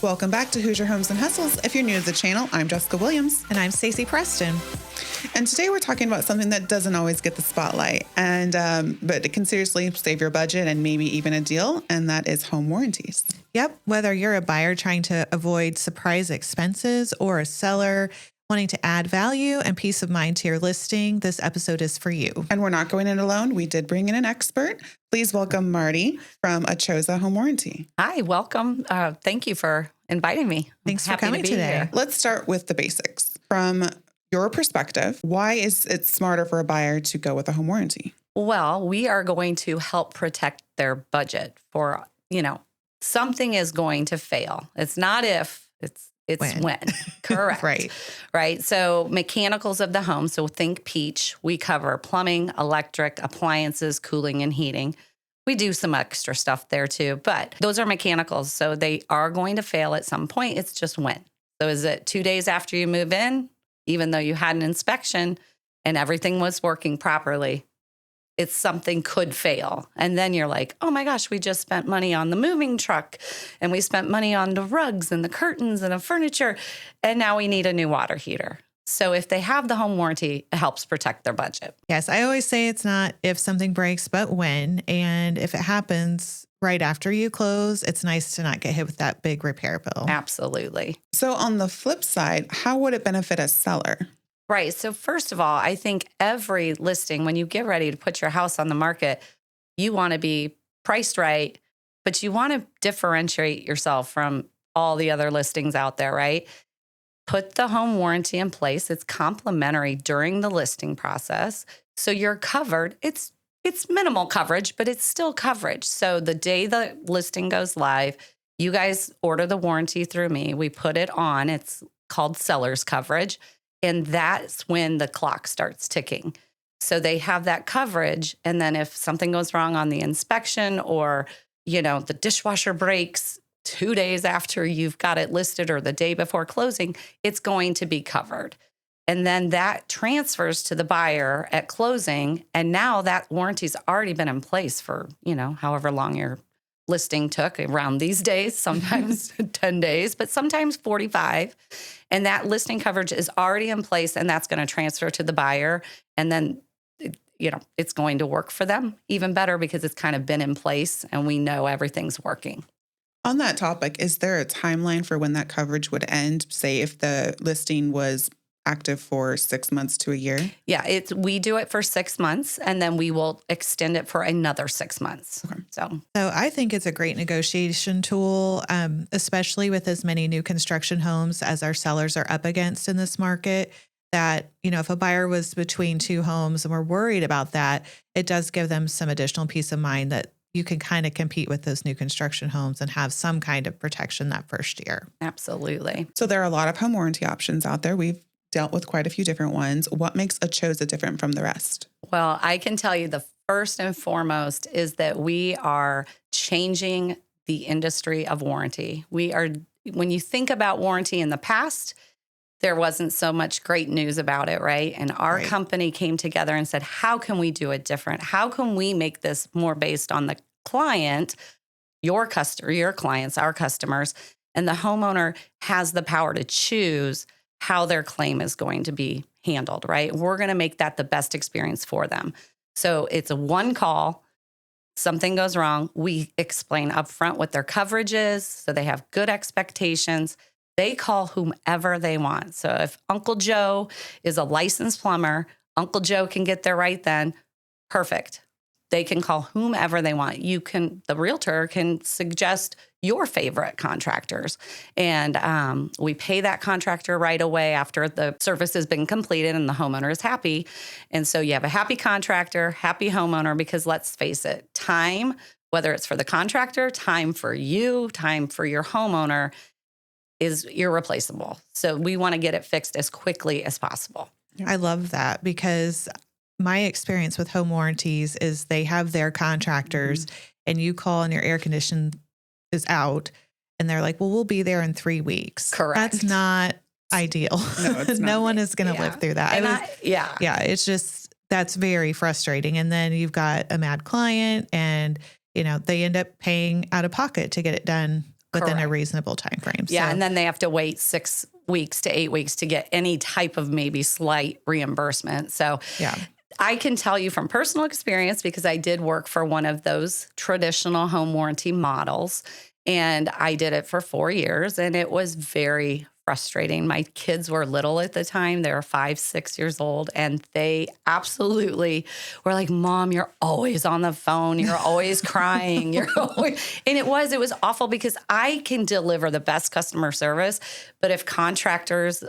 Welcome back to Hoosier Homes and Hustles. If you're new to the channel, I'm Jessica Williams. And I'm Stacy Preston. And today we're talking about something that doesn't always get the spotlight, but it can seriously save your budget and maybe even a deal, and that is home warranties. Yep. Whether you're a buyer trying to avoid surprise expenses or a seller wanting to add value and peace of mind to your listing, this episode is for you. And we're not going in alone. We did bring in an expert. Please welcome Marti from ACHOSA Home Warranty. Hi, welcome. Thank you for inviting me. Thanks for coming today. Here. Let's start with the basics. From your perspective, why is it smarter for a buyer to go with a home warranty? Well, we are going to help protect their budget for, something is going to fail. It's not if, it's when. Correct. Right. So mechanicals of the home. So think Peach. We cover plumbing, electric, appliances, cooling, and heating. We do some extra stuff there too, but those are mechanicals. So they are going to fail at some point. It's just when. So is it 2 days after you move in, even though you had an inspection and everything was working properly? It's something could fail. And then you're like, oh my gosh, we just spent money on the moving truck and we spent money on the rugs and the curtains and the furniture. And now we need a new water heater. So if they have the home warranty, it helps protect their budget. Yes. I always say it's not if something breaks, but when. And if it happens right after you close, it's nice to not get hit with that big repair bill. Absolutely. So on the flip side, how would it benefit a seller? Right. So first of all, I think every listing, when you get ready to put your house on the market, you want to be priced right, but you want to differentiate yourself from all the other listings out there, right? Put the home warranty in place. It's complimentary during the listing process. So you're covered. It's minimal coverage, but it's still coverage. So the day the listing goes live, you guys order the warranty through me. We put it on. It's called seller's coverage. And that's when the clock starts ticking. So they have that coverage. And then if something goes wrong on the inspection or, the dishwasher breaks 2 days after you've got it listed or the day before closing, it's going to be covered. And then that transfers to the buyer at closing. And now that warranty's already been in place for, however long your listing took around these days, sometimes 10 days, but sometimes 45. And that listing coverage is already in place and that's going to transfer to the buyer. And then, it's going to work for them even better because it's kind of been in place and we know everything's working. On that topic, is there a timeline for when that coverage would end? Say if the listing was active for 6 months to a year? Yeah, we do it for 6 months and then we will extend it for another 6 months. Okay. So I think it's a great negotiation tool, especially with as many new construction homes as our sellers are up against in this market, that, if a buyer was between two homes and we're worried about that, it does give them some additional peace of mind that you can kind of compete with those new construction homes and have some kind of protection that first year. Absolutely. So there are a lot of home warranty options out there. We've dealt with quite a few different ones. What makes ACHOSA different from the rest? Well, I can tell you the first and foremost is that we are changing the industry of warranty. When you think about warranty in the past, there wasn't so much great news about it, right? And our company came together and said, how can we do it different? How can we make this more based on the client, your clients, our customers, and the homeowner has the power to choose how their claim is going to be handled, right? We're going to make that the best experience for them. So it's a one call. Something goes wrong. We explain upfront what their coverage is so they have good expectations. They call whomever they want. So if Uncle Joe is a licensed plumber, Uncle Joe can get there right then. Perfect. They can call whomever they want. The realtor can suggest your favorite contractors. And we pay that contractor right away after the service has been completed and the homeowner is happy. And so you have a happy contractor, happy homeowner, because let's face it, time, whether it's for the contractor, time for you, time for your homeowner, is irreplaceable. So we want to get it fixed as quickly as possible. I love that because my experience with home warranties is they have their contractors and you call and your air condition is out and they're like, well, we'll be there in 3 weeks. Correct. That's not ideal. No, it's not. No one is going to live through that. It's just, that's very frustrating. And then you've got a mad client and, they end up paying out of pocket to get it done within a Correct. reasonable time frame. Yeah. So, And then they have to wait 6 weeks to 8 weeks to get any type of maybe slight reimbursement. So yeah. I can tell you from personal experience, because I did work for one of those traditional home warranty models, and I did it for 4 years, and it was very frustrating. My kids were little at the time. They were 5, 6 years old, and they absolutely were like, Mom, you're always on the phone. You're always crying. You're always, and it was awful because I can deliver the best customer service, but if contractors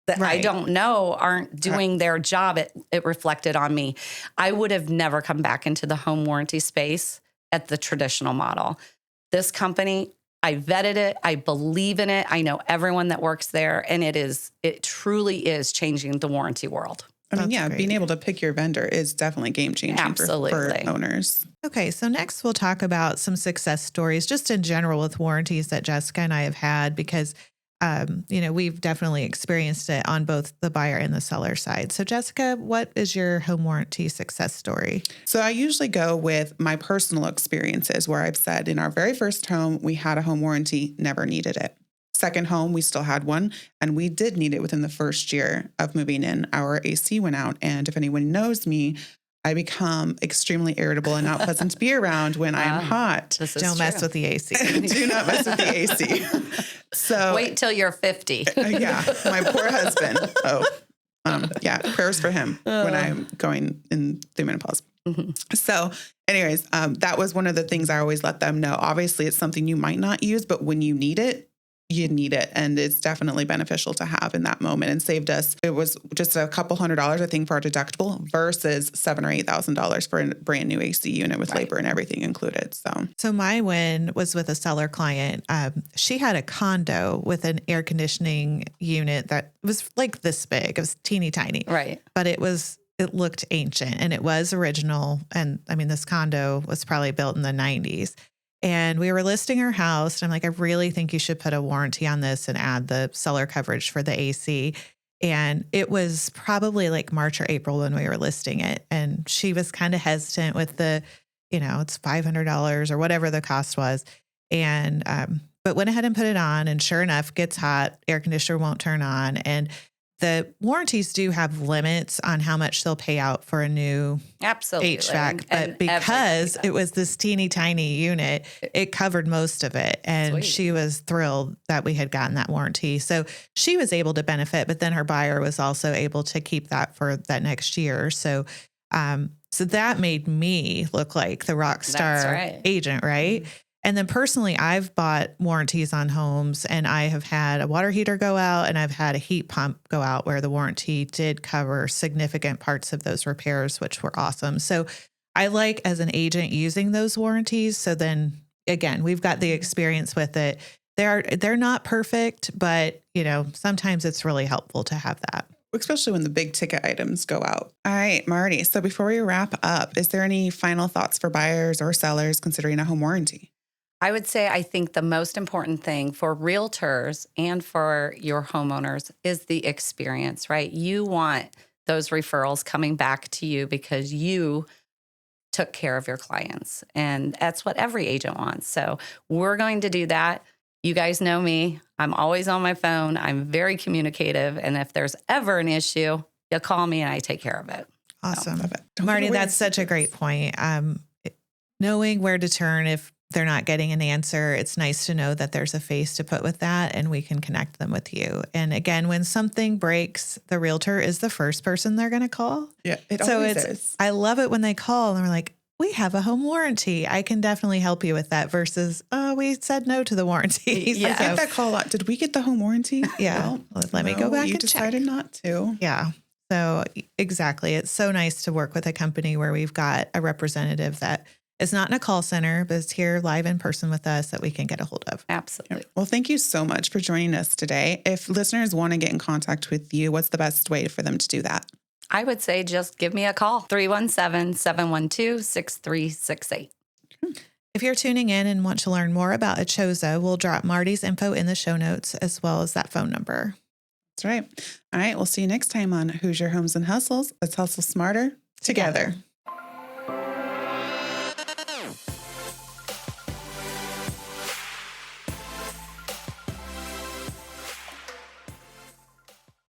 that I Right. don't know aren't doing their job, it reflected on me. I would have never come back into the home warranty space at the traditional model. This company, I vetted it. I believe in it. I know everyone that works there, and it truly is changing the warranty world. I mean, That's yeah, great. being able to pick your vendor is definitely game changing for Absolutely. owners. Okay, so next we'll talk about some success stories just in general with warranties that Jessica and I have had because, we've definitely experienced it on both the buyer and the seller side. So Jessica, what is your home warranty success story? So I usually go with my personal experiences where I've said in our very first home, we had a home warranty, never needed it. Second home, we still had one, and we did need it within the first year of moving in. Our AC went out, and if anyone knows me, I become extremely irritable and not pleasant to be around when I'm hot. This is Don't mess true. with the AC. Do not mess with the AC. So Wait till you're 50. yeah, my poor husband. Prayers for him when I'm going in through menopause. So anyways, that was one of the things I always let them know. Obviously, it's something you might not use, but when you need it, you need it. And it's definitely beneficial to have in that moment and saved us. It was just a couple $100, I think, for our deductible versus $7,000 or $8,000 for a brand new AC unit with labor and everything included. So my win was with a seller client. She had a condo with an air conditioning unit that was like this big. It was teeny tiny. Right. But it looked ancient and it was original. And I mean, this condo was probably built in the 90s. And we were listing her house. And I'm like, I really think you should put a warranty on this and add the seller coverage for the AC. And it was probably like March or April when we were listing it. And she was kind of hesitant with the, it's $500 or whatever the cost was. And, but went ahead and put it on. And sure enough, gets hot, air conditioner won't turn on. And the warranties do have limits on how much they'll pay out for a new Absolutely. HVAC, but And because everybody it was this teeny tiny unit, it covered most of it. And Sweet. she was thrilled that we had gotten that warranty. So she was able to benefit, but then her buyer was also able to keep that for that next year. So, so that made me look like the rock star right. agent, right? And then personally, I've bought warranties on homes and I have had a water heater go out and I've had a heat pump go out where the warranty did cover significant parts of those repairs, which were awesome. So I like as an agent using those warranties. So then again, we've got the experience with it. They're not perfect, but sometimes it's really helpful to have that. Especially when the big ticket items go out. All right, Marti. So before we wrap up, is there any final thoughts for buyers or sellers considering a home warranty? I would say I think the most important thing for realtors and for your homeowners is the experience, right? You want those referrals coming back to you because you took care of your clients. And that's what every agent wants. So we're going to do that. You guys know me. I'm always on my phone. I'm very communicative. And if there's ever an issue, you call me and I take care of it. Awesome. Love it. Don't Marti, give away that's the such a great secrets. point. Knowing where to turn if they're not getting an answer, it's nice to know that there's a face to put with that and we can connect them with you. And again, when something breaks, the realtor is the first person they're going to call. Yeah, it So always is. I love it when they call and we're like, we have a home warranty. I can definitely help you with that versus, oh, we said no to the warranty. Yeah. I get that call a lot. Did we get the home warranty? Yeah. Well, Let me go back you and check. decided not to. Yeah. So exactly. It's so nice to work with a company where we've got a representative that is not in a call center, but is here live in person with us that we can get a hold of. Absolutely. Well, thank you so much for joining us today. If listeners want to get in contact with you, what's the best way for them to do that? I would say just give me a call, 317-712-6368. If you're tuning in and want to learn more about ACHOSA, we'll drop Marti's info in the show notes as well as that phone number. That's right. All right. We'll see you next time on Hoosier Homes and Hustles. Let's hustle smarter together.